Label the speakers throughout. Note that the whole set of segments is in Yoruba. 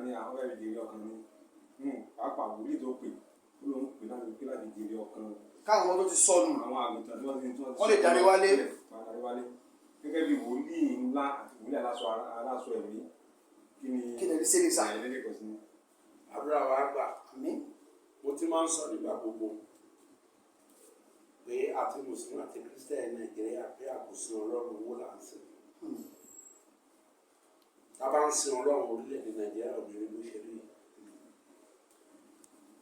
Speaker 1: ní àwọn ẹ̀rí jèrè ọkàn ní pàápàá wòlíì tó pè ó ló ń pè láti jèrè ọkàn.
Speaker 2: káwọn ọmọ tó ti sọnù
Speaker 1: àwọn àgùntàn tí
Speaker 2: wọ́n lè darí wálé.
Speaker 1: gẹ́gẹ́ bí wòlíì ńlá àti wòlíì aláṣọ ẹ̀mí
Speaker 2: kí ni ṣe ní sáà.
Speaker 3: àdúrà wa gbà mo ti máa ń sọ nígbà gbogbo pé àti mùsùlùmí àti kírísítẹ́nì nàìjíríà pé àkóso ọlọ́run owó là ń sìn. tá a bá ń sin ọlọ́run orílẹ̀-èdè nàìjíríà obìnrin ló ṣe rí.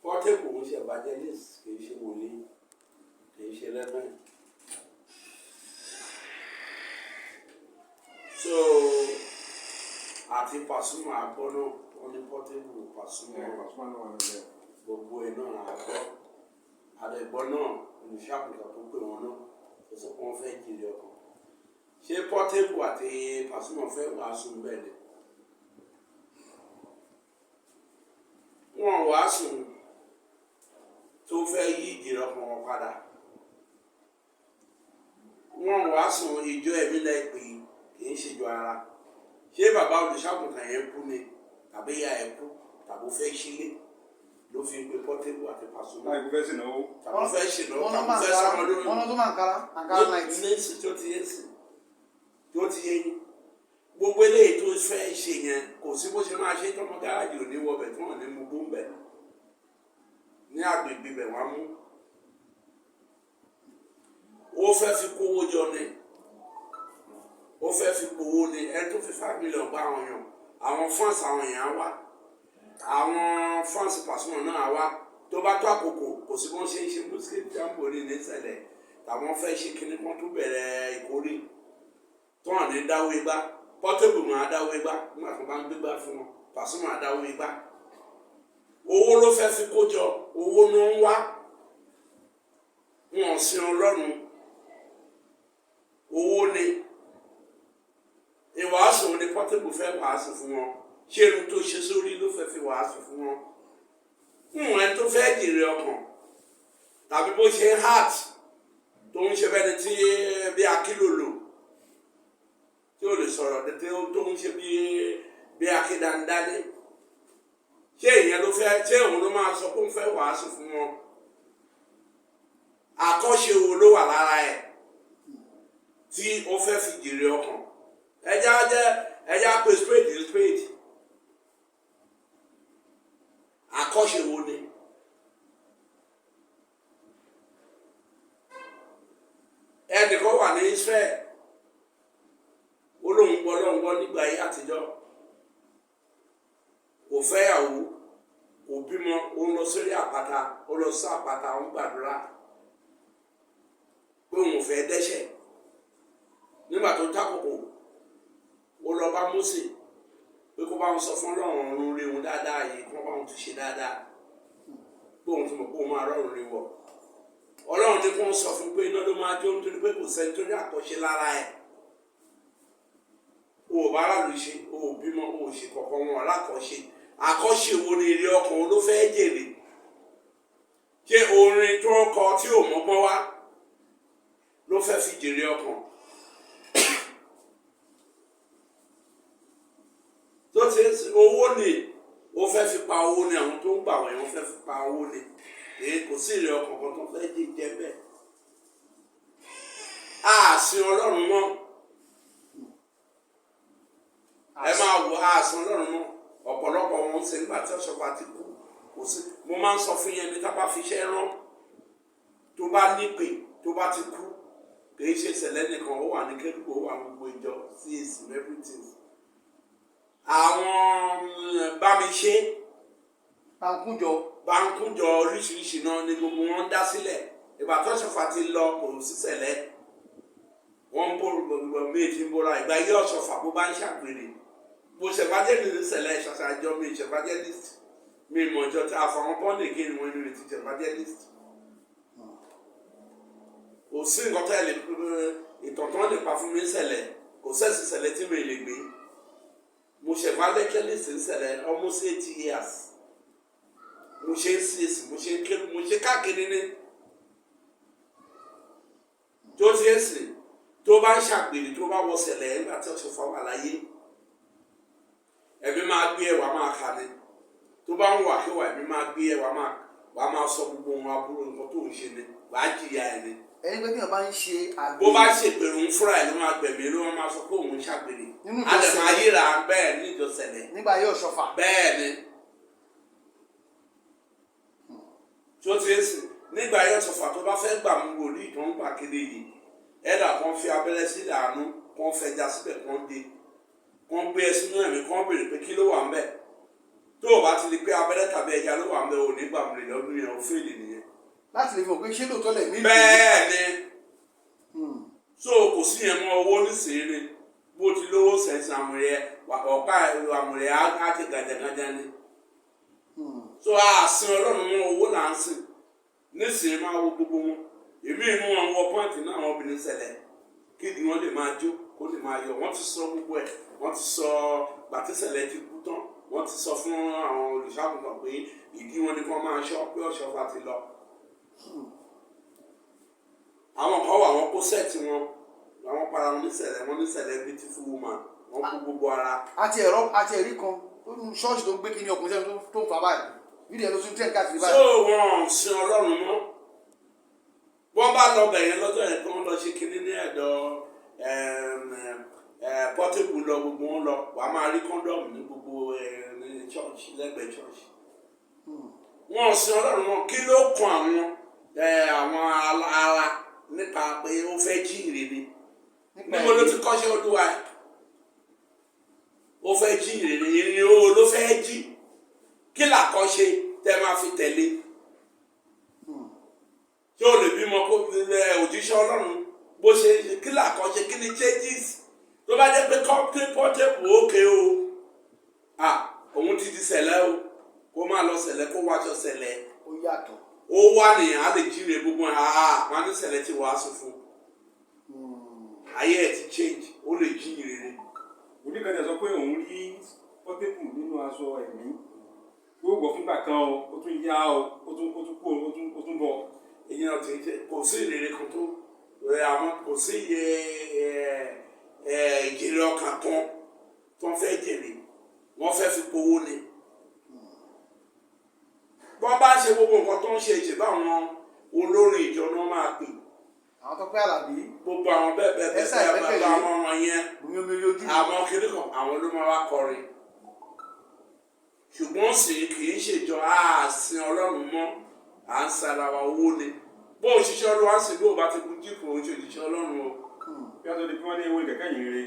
Speaker 3: Portable kò ń ṣe evangelist kì í ṣe wòlíì kì í ṣe reverend. so àti Pasuma àgbọ̀ náà wọ́n ní Portable Pasuma gbogbo ẹ̀ náà àgbọ̀ àdẹ̀gbọ́ náà olùṣàkùnkàn tó pè wọ́n náà tó sọ pé wọ́n fẹ́ jèrè ọkàn. ṣé Portable àti Pasuma fẹ́ wàásù bẹ́ẹ̀ ni? wọ́n wàásù tó fẹ́ yí ìjìnlẹ̀ ọkàn wọn padà. wọ́n wàásù ìjọ ẹ̀mí lẹ́gbẹ̀ẹ́ kì í ṣèjọ ara. ṣé bàbá olùṣàkùnkàn yẹn kú ni tàbí ìyá ẹ̀ kú tàbí ó fẹ́ sílé ló fi ń pe Portable àti Pasuma.
Speaker 1: láì fẹ́ ṣìnáwó.
Speaker 3: tàbí fẹ́ ṣìnáwó tàbí fẹ́ sọmọ lórí.
Speaker 2: wọ́n tó máa ń kára àǹkárá náìtì.
Speaker 3: ní tó ti yé sí tó ti yé yín gbogbo eléyìí tó fẹ́ ṣe yẹn kò sí bó ṣe máa ṣe tọmọ gáràjì òní wọbẹ̀ tí wọ́n ní mú bó ń bẹ̀ ní agbègbè bẹ̀ wọ́n mú. ó fẹ́ fi kówó jọ ni ó fẹ́ fi kówó ni ẹni tó fi 5 million bá àwọn yàn àwọn fans àwọn èèyàn wá àwọn fans Pasuma náà wá tó bá tó àkókò kò sí bó ṣe ń ṣe muslim jamboree ní ìṣẹ̀lẹ̀ tàwọn fẹ́ ṣe kíní kan tó bẹ̀rẹ̀ ìkórè tó hàn ní dáwó igbá Portable máa dáwó igbá nígbà tó bá ń gbégbá fún wọn Pasuma dáwó igbá owó ló fẹ́ fi kó jọ owó ló ń wá wọn sin Ọlọ́run owó ni ìwàásù ni Portable fẹ́ wàásù fún wọn ṣé irun tó ṣe sórí ló fẹ́ fi wàásù fún wọn ẹni tó fẹ́ jèrè ọkàn tàbí bó ṣe heart tó ń ṣe bẹ́ni tí bí akílòlò tí ó lè sọ̀rọ̀ tó ń ṣe bí akídandálé ṣé ìyẹn ló fẹ́ ṣé òun ló máa sọ pé òun fẹ́ wàásù fún wọn àkọ́ṣe wo ló wà lára ẹ̀ tí ó fẹ́ fi jèrè ọkàn ẹja pé spade àkọ́ṣe wo ni ẹnìkan wà ní Israel olóńgbọ́ nígbà ayé àtijọ́ kò fẹ́yàwó kò bímọ ó ń lọ sórí àpáta ó lọ sí àpáta ó ń gbàdúrà pé òun fẹ́ dẹ́ṣẹ̀ nígbà tó tákòkò ó lọ bá Mósè pé kó bá wọn sọ fún Ọlọ́run ọ̀run rí wọn dáadáa yìí kó bá wọn tún ṣe dáadáa pé òun ti mọ̀ pé òun máa rọrùn rí wọ̀ Ọlọ́run tí kò ń sọ fún pé iná ló máa jó nítorí pé kò sẹ́ni tó ní àkọ́ṣe lára ẹ̀ o ò bá aráàlú ṣe o ò bímọ o ò ṣe kọ̀ọ̀kan wọn alákọ̀ọ́ṣe àkọ́ṣe wo ni èrè ọkàn ló fẹ́ jèrè ṣé orin tó ń kọ tí ò mọ́gbọ́n wá ló fẹ́ fi jèrè ọkàn tó ti owó ni ó fẹ́ fi pa owó ni àwọn tó ń gbà wọ̀nyí wọ́n fẹ́ fi pa owó ni èyí kò sí èrè ọkàn kan tó fẹ́ jẹ bẹ́ẹ̀ àsìn Ọlọ́run mọ́ ẹ máa wò àsìn Ọlọ́run mọ́ ọ̀pọ̀lọpọ̀ wọn ṣe nígbà tí ọ̀ṣọ́pá ti kú kò sí mo máa ń sọ fún yẹn bí tá bá fi iṣẹ́ rán tó bá nípè tó bá ti kú kì í ṣe ṣẹlẹ̀ nìkan ó wà ní kẹ́dùkú ó wà gbogbo ìjọ CAC everything àwọn bámiṣe bankújọ oríṣiríṣi náà ni gbogbo wọn dá sílẹ̀ ìgbà tó ṣọ̀fà ti lọ kò sí ṣẹlẹ̀ wọ́n ń bó gbogbo méjì ń bóra ìgbà yí ọ̀ṣọ̀fà bó bá ń ṣàgbèrè bó ṣèfàjẹ́lì ní ṣẹlẹ̀ ṣàṣàjọ mi ṣèfàjẹ́lìst mi mọ̀jọ tí àfọwọ́n bọ́ọ̀lì kí ni wọ́n ní ti ṣèfàjẹ́lìst kò sí nǹkan tó lè ìtọ̀tọ̀ lè pa fún mi ṣẹlẹ̀ kò sẹ́sì ṣẹlẹ̀ tí mi lè gbé mo ṣèfàjẹ́lìst ń ṣẹlẹ̀ almost 8 years mo ṣe ń CAC mo ṣe káàkiri ní tó ti ń sìn tó bá ń ṣàgbèrè tó bá wọ ṣẹlẹ̀ nígbà tí ọ̀ṣọ́fà wà láyé ẹ̀mí máa gbé ẹ wàá máa kà ní tó bá ń wà kí wà ẹ̀mí máa gbé ẹ wàá máa sọ gbogbo ohun aburú nǹkan tó ń ṣe ni wàá jìyà ẹ ni.
Speaker 2: ẹni pé kí wọn bá ń ṣe àgbèrè.
Speaker 3: bó bá ṣègbèrè ń fúnra ẹ ló máa gbẹ̀mí ló máa sọ pé òun ń ṣàgbèrè alẹ́ máa yíra bẹ́ẹ̀ ní ìjọsẹ̀lẹ̀.
Speaker 2: nígbà yóò ṣọfà.
Speaker 3: bẹ́ẹ̀ ni tó ti ń sìn nígbà yóò ṣọfà tó bá fẹ́ gbà mú wòlíì tó ń gbà kéde yìí ẹ̀dà kan fi abẹ́rẹ́ sílẹ̀ àánú kan fẹja síbẹ̀ kan dé kan gbé ẹ sínú ẹ̀mí kan béèrè pé kí ló wà ń bẹ̀ tó o bá ti lè pé abẹ́rẹ́ tàbí ẹja ló wà ń bẹ̀ ò ní gbà mú lè lọ́dún yẹn ò fèlè nìyẹn.
Speaker 2: láti lè fi hàn pé ṣé lóòótọ́ lẹ̀ mí.
Speaker 3: bẹ́ẹ̀ ni so kò sí yẹn mọ́ owó nísìnyí bó ti lówó sẹ̀nsìn àmúrẹ́ ọ̀pá àmúrẹ́ á ti gàjàgàjà ni so àsìn ọlọ́run mọ́ owó là ń sìn nísìnyí máa wo gbogbo wọn èmi ìmú wọn wọ pọ́ǹtì náà àwọn obìnrin ṣẹlẹ̀ kídi wọn lè máa jó kó lè máa yọ wọ́n ti sọ gbogbo ẹ̀ wọ́n ti sọ gbàtísẹ̀lẹ̀ ti kú tán wọ́n ti sọ fún àwọn olùṣàgùntàn pé ìdí wọn ni kí wọ́n máa ṣọ́ pé ọ̀ṣọ́fà ti lọ. àwọn kan wà wọ́n kó sẹ́ẹ̀tì wọn àwọn para wọn níṣẹ̀lẹ̀ beautiful woman wọ́n kó gbogbo ara. àti
Speaker 2: ẹ̀rí kan ṣọ́ọ̀ṣì tó ń gbé kíní ọkùnrin sẹ́nu tó ń fà báyìí fídíò ló tún tẹ̀ káàkiri báyìí.
Speaker 3: so wọn sin ọlọ́run mọ́ wọ́n bá lọ bẹ̀yẹn lọ́jọ́ yẹn kí wọ́n lọ ṣe kinní ní ẹ̀dọ̀ pọ́tébù lọ gbogbo wọn lọ wà á máa rí kọ́ńdọ̀mù ní gbogbo ní church lẹ́gbẹ̀ẹ́ church. wọ́n sin ọlọ́run mọ́ kí ló kan àwọn ara nípa pé ó fẹ́ jí ìrere níbo ló ti kọ́ṣẹ́ olúwa ẹ̀ ó fẹ́ jí ìrere ìrìn o ló fẹ́ jí kí làkọ́ṣe tẹ́ máa fi tẹ̀lé tí o lè bímọ kó òjíṣẹ́ ọlọ́run bó ṣe kí làkọ́ṣe kí ni changes tó bá jẹ́ pé company portable òkè o òun ti di sẹ̀lẹ̀ o kó máa lọ sẹ̀lẹ̀ kó wáṣọ sẹ̀lẹ̀
Speaker 2: ó yàtọ̀
Speaker 3: ó wà nìyẹn á lè jíire gbogbo wọn ní sẹ̀lẹ̀ tí wàásù fún ayé ẹ̀ ti change ó lè jíire rẹ̀.
Speaker 1: oníkànnì sọ pé òun rí pọ́tébù nínú aṣọ ẹ̀mí yóò gbọ́ fúngbà kan o ó tún yá o ó tún kú ó tún bọ̀.
Speaker 3: èyàn ti ṣe kò sí ìrere kan tó àwọn kò sí ìjèrè ọkàn kan tó ń fẹ́ jèrè wọ́n fẹ́ fi powó ni. bọ́n bá ṣe gbogbo nǹkan tó ń ṣe ìṣèlú àwọn olórin ìjọ náà máa pè.
Speaker 2: àwọn tó pẹ́ àlàbí.
Speaker 3: gbogbo àwọn bẹ́ẹ̀ bàbá àwọn ọmọ yẹn àwọn kiri kan àwọn ló máa wá kọrin. ṣùgbọ́n sì kì í ṣèjọ àásìn ọlọ́run mọ́ à ń sara wa owó ni bó o ṣiṣẹ́ ọlọ́run á sì bí o bá ti kú jíìpù o ṣe òṣìṣẹ́ ọlọ́run o.
Speaker 1: bí a tó di kí wọ́n ní owó kẹ̀kẹ́ yìí rè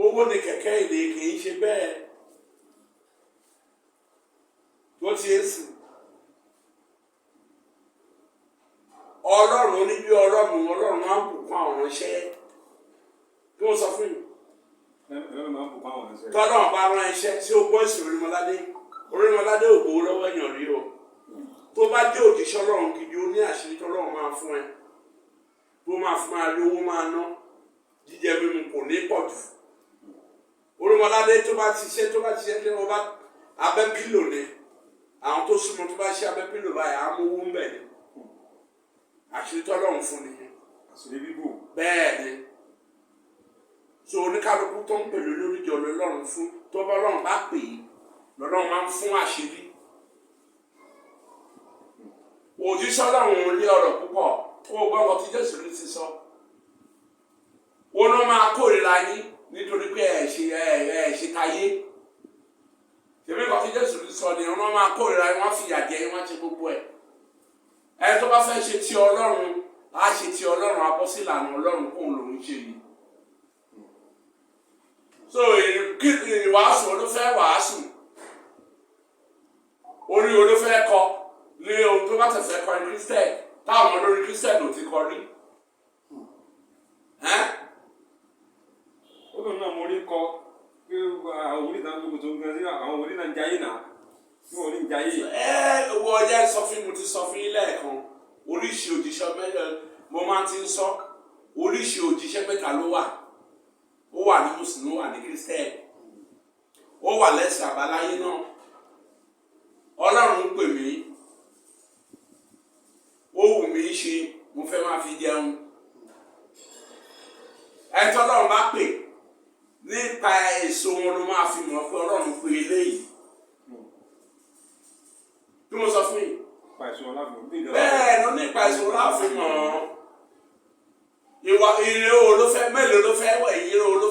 Speaker 3: owó ni kẹ̀kẹ́ ìlé kì í ṣe bẹ́ẹ̀ tó ti ń sìn. ọlọ́run ní bí ọlọ́run á bùkún àwọn iṣẹ́ kí wọ́n sọ fún yìí. tọ́lọ́run bá rán iṣẹ́ tí ó gbọ́ ìsìn Orímọládé ò gbowó lọ́wọ́ èèyàn rí o tó bá jẹ́ òjíṣẹ́ ọlọ́run gidi ó ní àṣírí tọ́lọ́run máa fún ẹ tó máa fún máa rí owó máa ná jíjẹ mímu kò ní pọ̀ jù. Orímọládé tó bá ti ṣe tí wọ́n bá abẹ́ pílò ni àwọn tó súnmọ́ tó bá ṣe abẹ́ pílò báyìí á mú owó ń bẹ̀ ni àṣírí tọ́lọ́run fún ni.
Speaker 1: àṣírí bíbò.
Speaker 3: bẹ́ẹ̀ ni so oníkálukú tó ń pèlú lóríjọ lọ́lọ́run fún tó bá lọ́run bá pè é lọ́lọ́run máa ń fún àṣírí. òjíṣẹ́ ọlọ́run lé ọ̀rọ̀ púpọ̀ ó gbọ́ ọkọ̀ tí Jésù ti sọ wọn ló máa kórìíra yín nítorí pé ẹ̀ ṣe táyé tèmi kọ́ tí Jésù ti sọ ni wọn máa kórìíra yín wọ́n fìyà jẹ yín wọ́n ṣe gbogbo ẹ̀ ẹ̀ tó bá fẹ́ ṣe ti ọlọ́run á ṣe ti ọlọ́run abọ́ sí ìlànà ọlọ́run kóun lòún ṣe yìí. so ìwàásù olófẹ́ wàásù orí olófẹ́ kọ ní ohun tó bá tẹ̀sẹ̀ kọ ní Kristẹ̀ táwọn olórí Kristẹ̀ ló ti kọ rí.
Speaker 1: ó lóun náà mo rí kọ pé àwọn orí náà lóko tó ń gbẹ sí àwọn orí náà ń jayé náà tí wọn ò ní ń jayé.
Speaker 3: wo ọjà sọ fún mi ti sọ fún yín lẹ́ẹ̀kan oríṣi òjíṣẹ́ mẹ́ta mo máa ti ń sọ oríṣi òjíṣẹ́ mẹ́ta ló wà ó wà ní mùsùlùmí ó wà ní Kristẹ̀ ó wà lẹ́sìn àbáláyé náà Ọlọ́run pè mí ó wù mí ṣe mo fẹ́ máa fi jẹun ẹ̀tọ́ Ọlọ́run bá pè nípa èso wọn ló máa fi mọ̀ pé Ọlọ́run pé eléyìí tí mo sọ fún yìí. Bẹ́ẹ̀ ló nípa èso láàfin mọ̀ ìwà ìrè o ló fẹ́ mélòó ló fẹ́ wẹ̀ ìrè o ló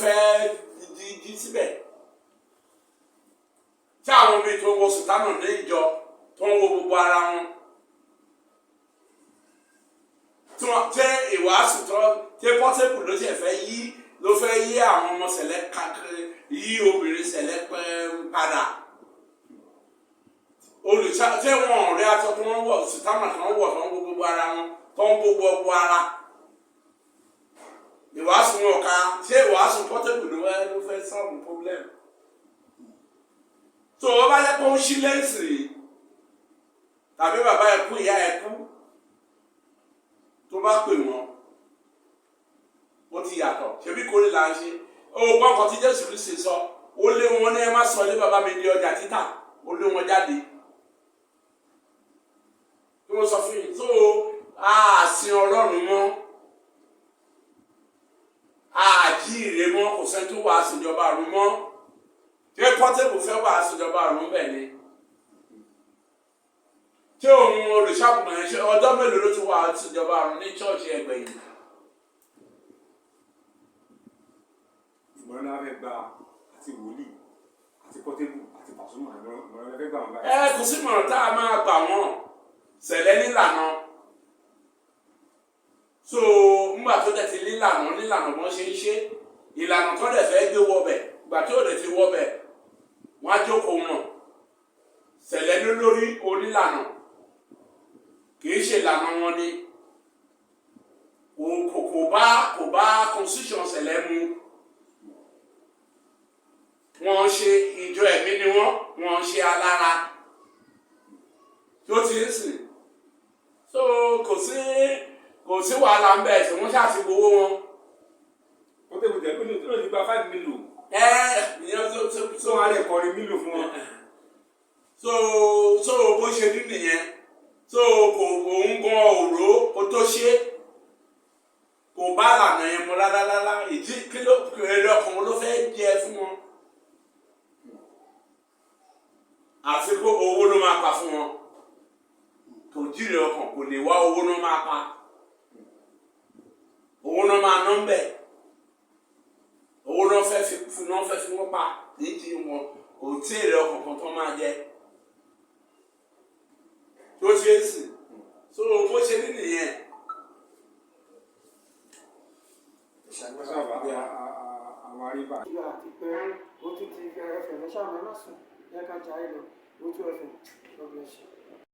Speaker 3: fẹ́ jí síbẹ̀. Tí àwọn bíi tó wo sùtánù ní ìjọ tó ń wo gbogbo ara wọn tí wọ́n tẹ́ ìwàásù tó tẹ́ pọ́tẹ́kù ló ṣe fẹ́ yí ló fẹ́ yí àwọn ọmọ sẹ̀lẹ̀ káàkiri yí obìnrin sẹ̀lẹ̀ padà olùsá tí wọn ọ̀rẹ́ aṣọ tí wọ́n wọ̀ sùtánù tí wọ́n wọ̀ tó ń wo gbogbo ara wọn tó ń wo gbogbo ara ìwàásù wọn ká ṣé ìwàásù pọ́tẹ́kù ló fẹ́ solve problem. So wọ́n bá yẹ kó ń ṣí lẹ́sìn tàbí bàbá ẹ kú ìyá ẹ kú tó bá pè wọ́n ó ti yàtọ̀ ṣebí kórè là ń ṣe òògùn ọkọ̀ tí Jésù Kristi sọ ó lé wọn ní ẹ má sọ ilé bàbá mi di ọjà títà ó lé wọn jáde tí wọ́n sọ fún yìí tó àsìn Ọlọ́run mọ́ àjíire mọ́ kò sẹ́ni tó wà àsìnjọba àrùn mọ́ tí pọ́tẹ́bù fẹ́ wà àsìnjọba àrùn bẹ́ẹ̀ ni tí òun olùṣàkùnrin ẹ̀ ṣe ọjọ́ mélòó ló ti wà àsìnjọba àrùn ní ṣọ́ọ̀ṣì ẹgbẹ̀yìn.
Speaker 1: ìmọ̀ràn náà fẹ́ gba àti wòlíì àti pọ́tẹ́bù àti Pasuma ìmọ̀ràn náà fẹ́ gbà wọn báyìí.
Speaker 3: Ẹ kò sí ìmọ̀ràn tá a máa gbà wọ́n sẹ̀lẹ̀ nílànà so ńgbà tó dẹ̀ ti nílànà bọ́n ṣe ń ṣe ìlànà tó dẹ̀ fẹ́ gbé wọbẹ̀ gbà tí ó dẹ̀ ti wọbẹ̀ wọ́n á jókòó wọn sẹ̀lẹ̀ lórí onílànà kì í ṣe ìlànà wọn ni kò bá constitution sẹ̀lẹ̀ mu wọ́n ṣe ìjọ ẹ̀mí ni wọ́n ṣe alára tí ó ti ń sìn so kò sí wàhálà ń bẹ̀ tí wọ́n ṣàti gbowó wọn.
Speaker 1: wọ́n tẹ̀wé jẹ́ pé ní òtún ìgbà 5 mílò.
Speaker 3: ìyẹn
Speaker 1: tó wà lè kọrin mílò fún wọn.
Speaker 3: so bó ṣe rí nìyẹn so kò òun gan òró kó tó ṣe kò bá lànà yẹn mu rárá ìdí kí ló èrè ọkàn ló fẹ́ jẹ fún wọn àfi kó owó ló máa pa fún wọn kò jíire ọkàn kò lè wá owó ló máa pa owó náà máa ná ń bẹ̀ owó náà fẹ́ fi wọ́n pa nídìí wọn kò tí èrè ọkàn kan tó máa jẹ tó ṣe é sìn so bó ṣe ní nìyẹn.
Speaker 1: àwọn àríwá.
Speaker 4: ìgbà àti pé ó tún ti fẹ́ ẹ̀fẹ̀ lọ́sàmọ́ náà sùn ẹ̀ka jà ẹ̀ lọ ó tún ẹ̀fẹ̀ lọ́gbẹ̀ẹ́sì.